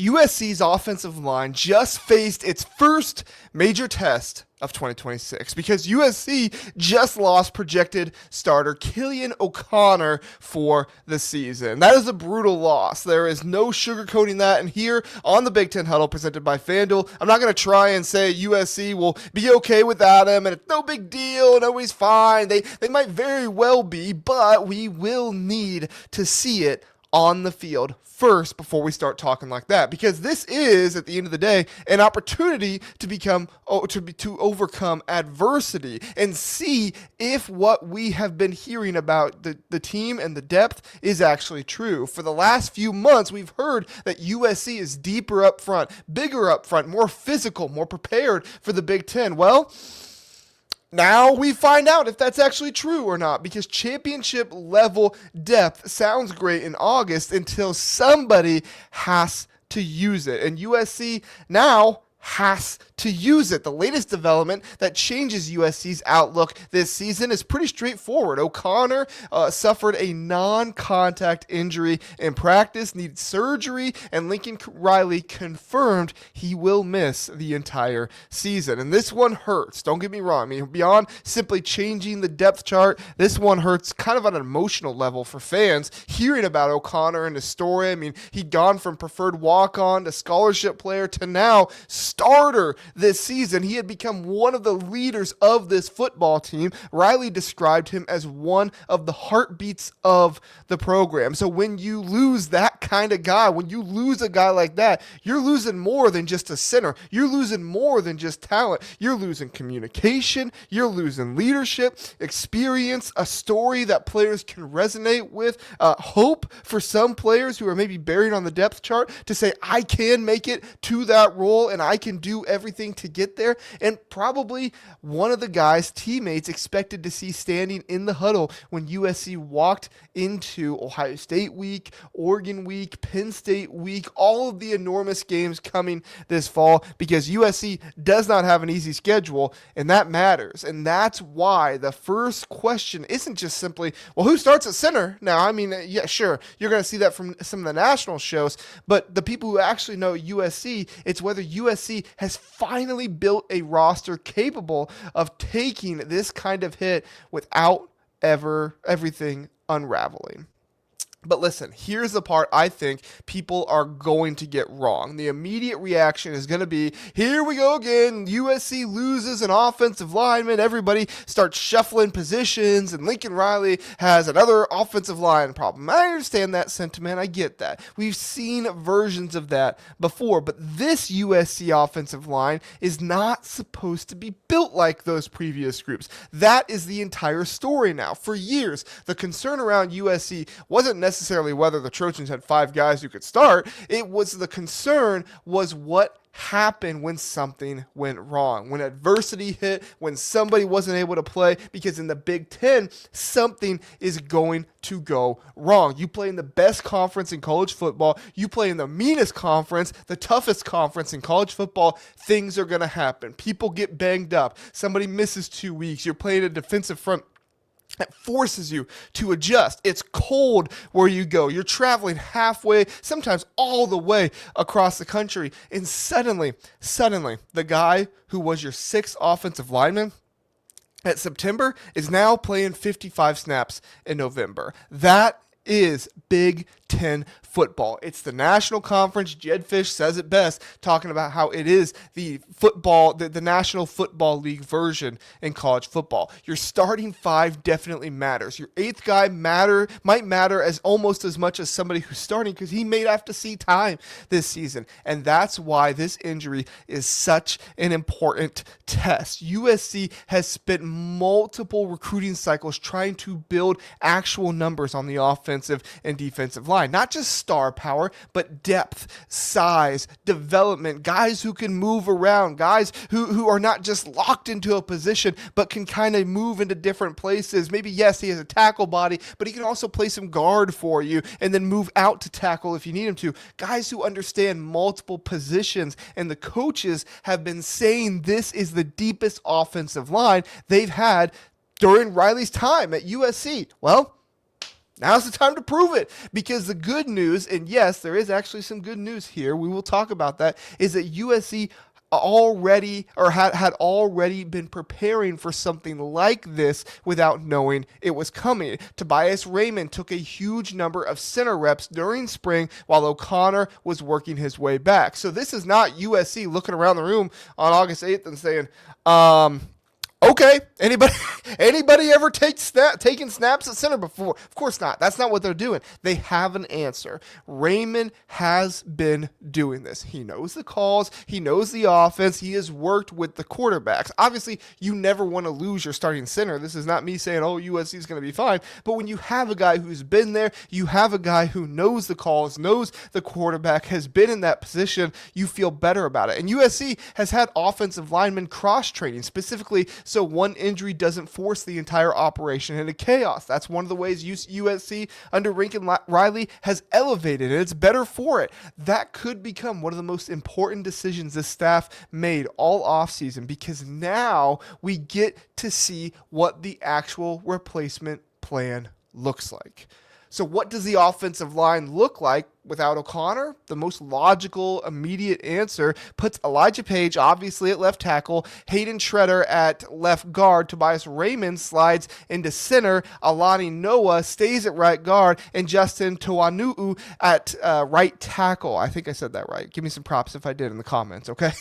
USC's offensive line just faced its first major test of 2026 because USC just lost projected starter Killian O'Connor for the season. That is a brutal loss. There is no sugarcoating that. And here on the Big Ten Huddle presented by FanDuel, I'm not going to try and say USC will be okay without him and it's no big deal, nobody's fine. They might very well be, but we will need to see it on the field first before we start talking like that, because this is, at the end of the day, an opportunity to overcome adversity and see if what we have been hearing about the team and the depth is actually true. For the last few months, we've heard that USC is deeper up front, bigger up front, more physical, more prepared for the Big Ten. Well, now we find out if that's actually true or not, because championship level depth sounds great in August until somebody has to use it. And USC now has to use it. The latest development that changes USC's outlook this season is pretty straightforward. O'Connor suffered a non-contact injury in practice, needed surgery, and Lincoln Riley confirmed he will miss the entire season. And this one hurts. Don't get me wrong. I mean, beyond simply changing the depth chart, this one hurts kind of on an emotional level for fans hearing about O'Connor and his story. I mean, he'd gone from preferred walk-on to scholarship player to now starter this season. He had become one of the leaders of this football team. Riley described him as one of the heartbeats of the program. So when you lose that kind of guy, when you lose a guy like that, you're losing more than just a center. You're losing more than just talent. You're losing communication. You're losing leadership, experience, a story that players can resonate with, hope for some players who are maybe buried on the depth chart to say, I can make it to that role and I can do everything to get there. And probably one of the guys teammates expected to see standing in the huddle when USC walked into Ohio State week, Oregon week, Penn State week, all of the enormous games coming this fall, because USC does not have an easy schedule, and that matters. And that's why the first question isn't just simply, well, who starts at center? Now, I mean, yeah, sure, you're going to see that from some of the national shows, but the people who actually know USC, it's whether USC has finally built a roster capable of taking this kind of hit without everything unraveling. But listen, here's the part I think people are going to get wrong. The immediate reaction is going to be, here we go again. USC loses an offensive lineman. Everybody starts shuffling positions, and Lincoln Riley has another offensive line problem. I understand that sentiment. I get that. We've seen versions of that before, but this USC offensive line is not supposed to be built like those previous groups. That is the entire story now. For years, the concern around USC wasn't necessarily whether the Trojans had 5 guys who could start. It was the concern was what happened when something went wrong, when adversity hit, when somebody wasn't able to play, because in the Big Ten, something is going to go wrong. You play in the best conference in college football, you play in the meanest conference, the toughest conference in college football, things are going to happen. People get banged up. Somebody misses 2 weeks. You're playing a defensive front that forces you to adjust. It's cold where you go. You're traveling halfway, sometimes all the way across the country. And suddenly, the guy who was your 6th offensive lineman at September is now playing 55 snaps in November. That is Big Ten football. It's the national conference. Jed Fish says it best, talking about how it is the football, the National Football League version in college football. Your starting 5 definitely matters. Your 8th guy might matter as almost as much as somebody who's starting, because he may have to see time this season. And that's why this injury is such an important test. USC has spent multiple recruiting cycles trying to build actual numbers on the offensive and defensive line. Not just star power, but depth, size, development, guys who can move around, guys who are not just locked into a position, but can kind of move into different places. Maybe, yes, he has a tackle body, but he can also play some guard for you and then move out to tackle if you need him to. Guys who understand multiple positions, and the coaches have been saying this is the deepest offensive line they've had during Riley's time at USC. Well, Now's the time to prove it, because the good news, and yes, there is actually some good news here, we will talk about that, is that USC already or had already been preparing for something like this without knowing it was coming. Tobias Raymond took a huge number of center reps during spring while O'Connor was working his way back. So this is not USC looking around the room on August 8th and saying, okay, anybody ever taken snaps at center before? Of course not. That's not what they're doing. They have an answer. Raymond has been doing this. He knows the calls. He knows the offense. He has worked with the quarterbacks. Obviously, you never want to lose your starting center. This is not me saying, oh, USC is going to be fine. But when you have a guy who's been there, you have a guy who knows the calls, knows the quarterback, has been in that position, you feel better about it. And USC has had offensive linemen cross-training, specifically so one injury doesn't force the entire operation into chaos. That's one of the ways USC under Lincoln Riley has elevated, and it's better for it. That could become one of the most important decisions this staff made all offseason, because now we get to see what the actual replacement plan looks like. So what does the offensive line look like without O'Connor? The most logical, immediate answer puts Elijah Page, obviously, at left tackle, Hayden Shredder at left guard, Tobias Raymond slides into center, Alani Noah stays at right guard, and Justin Toanu'u at right tackle. I think I said that right. Give me some props if I did in the comments, okay?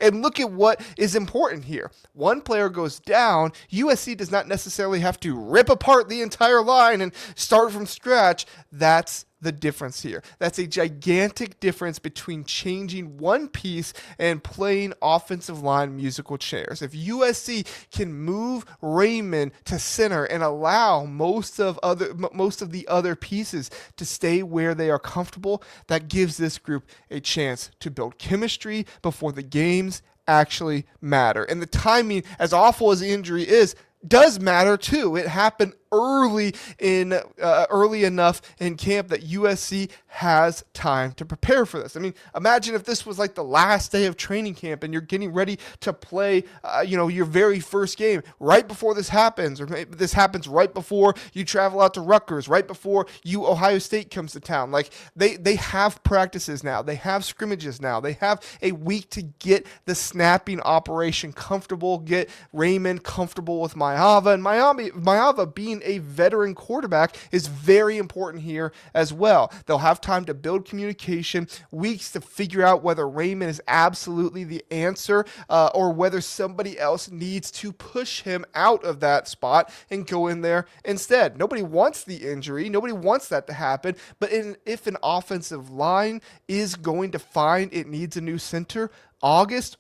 And look at what is important here. One player goes down, USC does not necessarily have to rip apart the entire line and start from scratch. That's the difference here. That's a gigantic difference between changing one piece and playing offensive line musical chairs. If USC can move Raymond to center and allow most of the other pieces to stay where they are comfortable, that gives this group a chance to build chemistry before the games actually matter. And the timing, as awful as the injury is, does matter too. It happened early enough in camp that USC has time to prepare for this. I mean, imagine if this was like the last day of training camp and you're getting ready to play, your very first game right before this happens, or maybe this happens right before you travel out to Rutgers, right before Ohio State comes to town. Like they have practices now, they have scrimmages now, they have a week to get the snapping operation comfortable, get Raymond comfortable with Maava, and Maava being a veteran quarterback is very important here as well. They'll have time to build communication, weeks to figure out whether Raymond is absolutely the answer or whether somebody else needs to push him out of that spot and go in there instead. Nobody wants the injury. Nobody wants that to happen. But if an offensive line is going to find it needs a new center,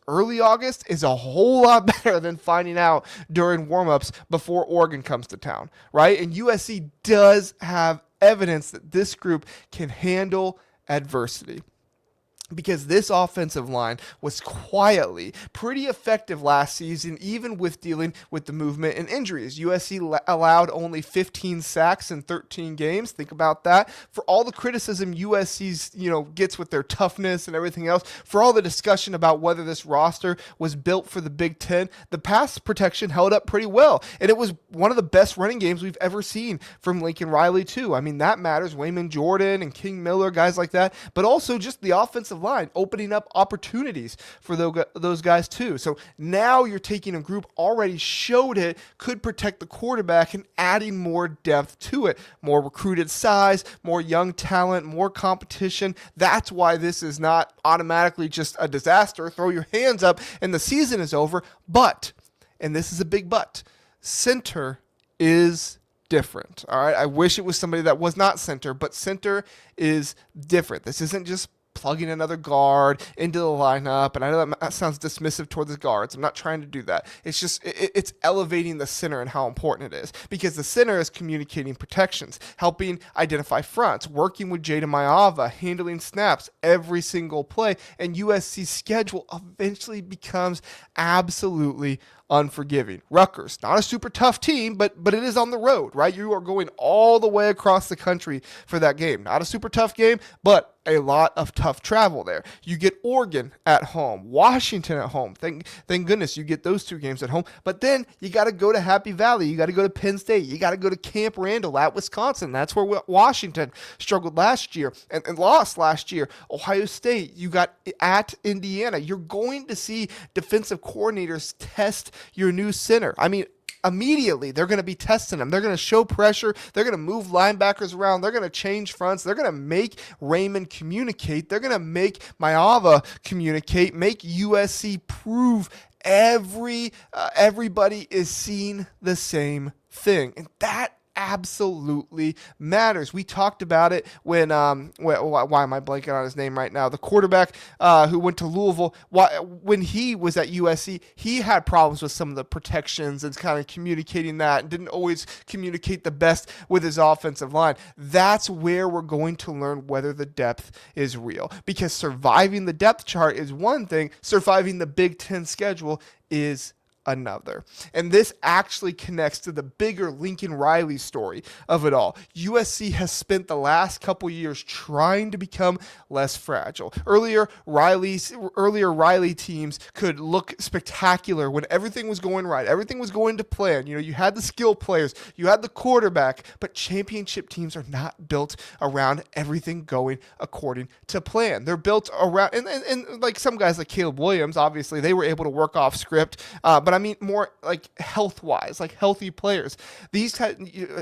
early August is a whole lot better than finding out during warmups before Oregon comes to town, right? And USC does have evidence that this group can handle adversity, because this offensive line was quietly pretty effective last season, even with dealing with the movement and injuries. USC allowed only 15 sacks in 13 games. Think about that. For all the criticism USC's, gets with their toughness and everything else, for all the discussion about whether this roster was built for the Big Ten, the pass protection held up pretty well. And it was one of the best running games we've ever seen from Lincoln Riley, too. I mean, that matters. Wayman Jordan and King Miller, guys like that, but also just the offensive line opening up opportunities for those guys too. So now you're taking a group already showed it could protect the quarterback and adding more depth to it, more recruited size, more young talent, more competition. That's why this is not automatically just a disaster. Throw your hands up and the season is over. But, and this is a big but, center is different. All right. I wish it was somebody that was not center, but center is different. This isn't just plugging another guard into the lineup. And I know that sounds dismissive toward the guards. I'm not trying to do that. It's just, it's elevating the center and how important it is, because the center is communicating protections, helping identify fronts, working with Jada Maava, handling snaps every single play. And USC's schedule eventually becomes absolutely unforgiving. Rutgers, not a super tough team, but it is on the road, right? You are going all the way across the country for that game. Not a super tough game, but a lot of tough travel there. You get Oregon at home, Washington at home. Thank goodness you get those two games at home. But then you got to go to Happy Valley. You got to go to Penn State. You got to go to Camp Randall at Wisconsin. That's where Washington struggled last year and lost last year. Ohio State, you got at Indiana. You're going to see defensive coordinators test your new center. I mean, immediately they're going to be testing them. They're going to show pressure. They're going to move linebackers around. They're going to change fronts. They're going to make Raymond communicate. They're going to make Maava communicate, make USC prove everybody is seeing the same thing. And that absolutely matters. We talked about it when why am I blanking on his name right now? The quarterback who went to Louisville. When he was at USC, he had problems with some of the protections and kind of communicating that, and didn't always communicate the best with his offensive line. That's where we're going to learn whether the depth is real, because surviving the depth chart is one thing, surviving the Big Ten schedule is another. And this actually connects to the bigger Lincoln Riley story of it all. USC has spent the last couple years trying to become less fragile. Earlier Riley teams could look spectacular when everything was going right. Everything was going to plan. You had the skill players, you had the quarterback, but championship teams are not built around everything going according to plan. They're built around, and like some guys like Caleb Williams, obviously they were able to work off script, but I mean more like health-wise, like healthy players. These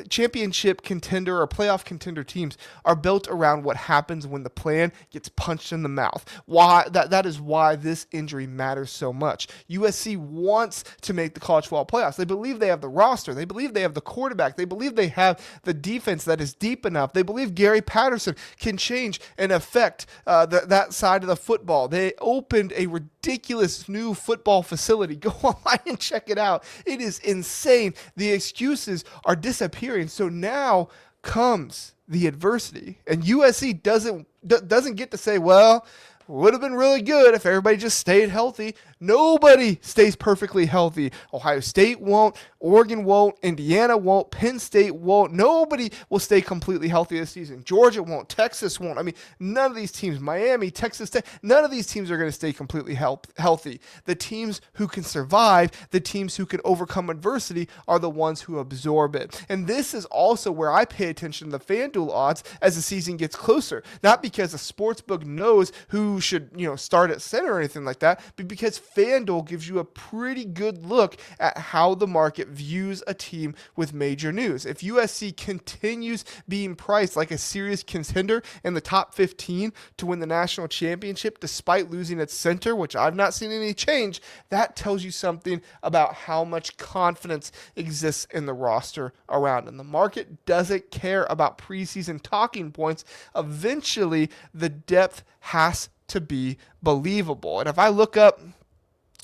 championship contender or playoff contender teams are built around what happens when the plan gets punched in the mouth. That is why this injury matters so much. USC wants to make the college football playoffs. They believe they have the roster. They believe they have the quarterback. They believe they have the defense that is deep enough. They believe Gary Patterson can change and affect that side of the football. They opened a ridiculous new football facility. Go online and check it out. It is insane. The excuses are disappearing. So now comes the adversity, and USC doesn't get to say, well, would have been really good if everybody just stayed healthy. Nobody stays perfectly healthy. Ohio State won't. Oregon won't. Indiana won't. Penn State won't. Nobody will stay completely healthy this season. Georgia won't. Texas won't. I mean, none of these teams, Miami, Texas Tech, none of these teams are going to stay completely healthy. The teams who can survive, the teams who can overcome adversity are the ones who absorb it. And this is also where I pay attention to the FanDuel odds as the season gets closer. Not because a sportsbook knows who should start at center or anything like that, but because FanDuel gives you a pretty good look at how the market views a team with major news. If USC continues being priced like a serious contender in the top 15 to win the national championship despite losing its center, which I've not seen any change, that tells you something about how much confidence exists in the roster around. And the market doesn't care about preseason talking points. Eventually, the depth has to be believable. And if I look up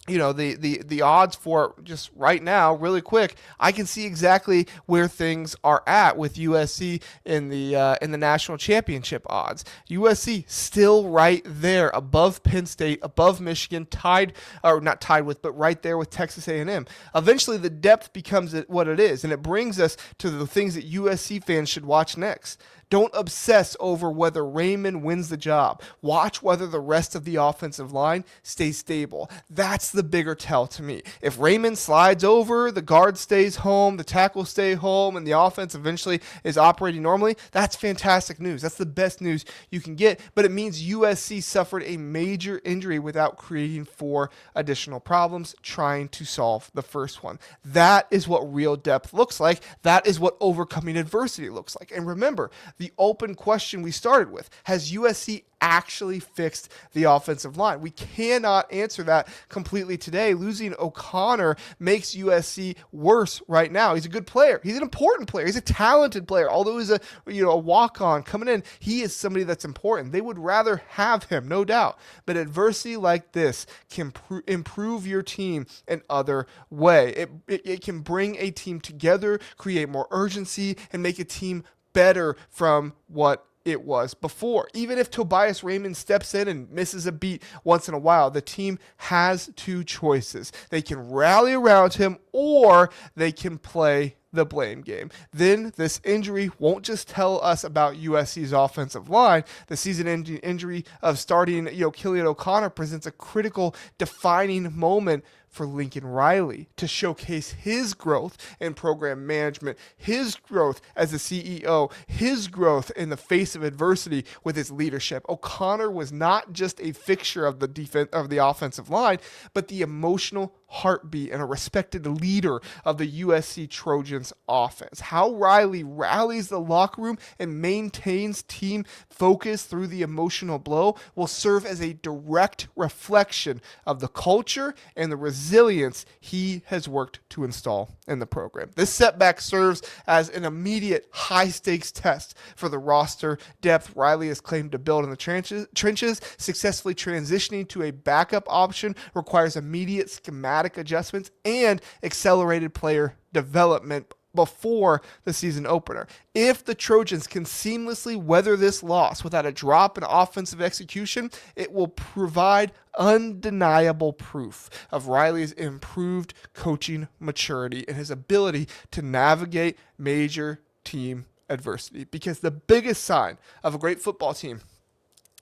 the odds for just right now, really quick, I can see exactly where things are at with USC in the national championship odds. USC still right there, above Penn State, above Michigan, not tied with, but right there with Texas A&M. Eventually, the depth becomes what it is, and it brings us to the things that USC fans should watch next. Don't obsess over whether Raymond wins the job. Watch whether the rest of the offensive line stays stable. That's the bigger tell to me. If Raymond slides over, the guard stays home, the tackle stay home, and the offense eventually is operating normally, that's fantastic news. That's the best news you can get, but it means USC suffered a major injury without creating 4 additional problems trying to solve the first one. That is what real depth looks like. That is what overcoming adversity looks like. And remember, the open question we started with, has USC actually fixed the offensive line? We cannot answer that completely today. Losing O'Connor makes USC worse right now. He's a good player. He's an important player. He's a talented player. Although he's a walk-on coming in, he is somebody that's important. They would rather have him, no doubt. But adversity like this can improve your team in other way. It can bring a team together, create more urgency, and make a team better from what it was before. Even if Tobias Raymond steps in and misses a beat once in a while, the team has two choices. They can rally around him or they can play the blame game. Then this injury won't just tell us about USC's offensive line. The season-ending injury of starting Killian O'Connor presents a critical defining moment for Lincoln Riley to showcase his growth in program management, his growth as a CEO, his growth in the face of adversity with his leadership. O'Connor was not just a fixture of the offensive line, but the emotional heartbeat and a respected leader of the USC Trojans offense. How Riley rallies the locker room and maintains team focus through the emotional blow will serve as a direct reflection of the culture and the resilience he has worked to install in the program. This setback serves as an immediate high-stakes test for the roster depth Riley has claimed to build in the trenches. Successfully transitioning to a backup option requires immediate schematic adjustments and accelerated player development before the season opener. If the Trojans can seamlessly weather this loss without a drop in offensive execution, it will provide undeniable proof of Riley's improved coaching maturity and his ability to navigate major team adversity. Because the biggest sign of a great football team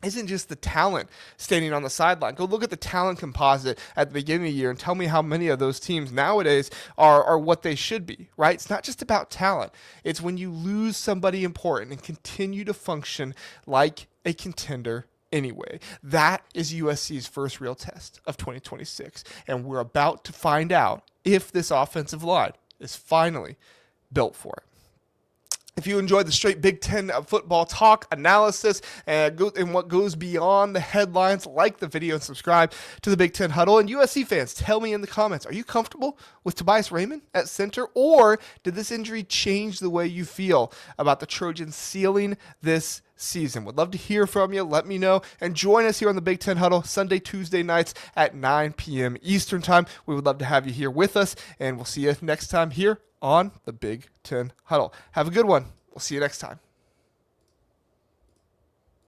isn't just the talent standing on the sideline. Go look at the talent composite at the beginning of the year and tell me how many of those teams nowadays are what they should be, right? It's not just about talent. It's when you lose somebody important and continue to function like a contender anyway. That is USC's first real test of 2026. And we're about to find out if this offensive line is finally built for it. If you enjoyed the straight Big Ten football talk, analysis, and what goes beyond the headlines, like the video and subscribe to the Big Ten Huddle. And USC fans, tell me in the comments, are you comfortable with Tobias Raymond at center, or did this injury change the way you feel about the Trojans sealing this season? Would love to hear from you. Let me know. And join us here on the Big Ten Huddle Sunday, Tuesday nights at 9 p.m. Eastern Time. We would love to have you here with us, and we'll see you next time here on the Big Ten Huddle. Have a good one. We'll see you next time.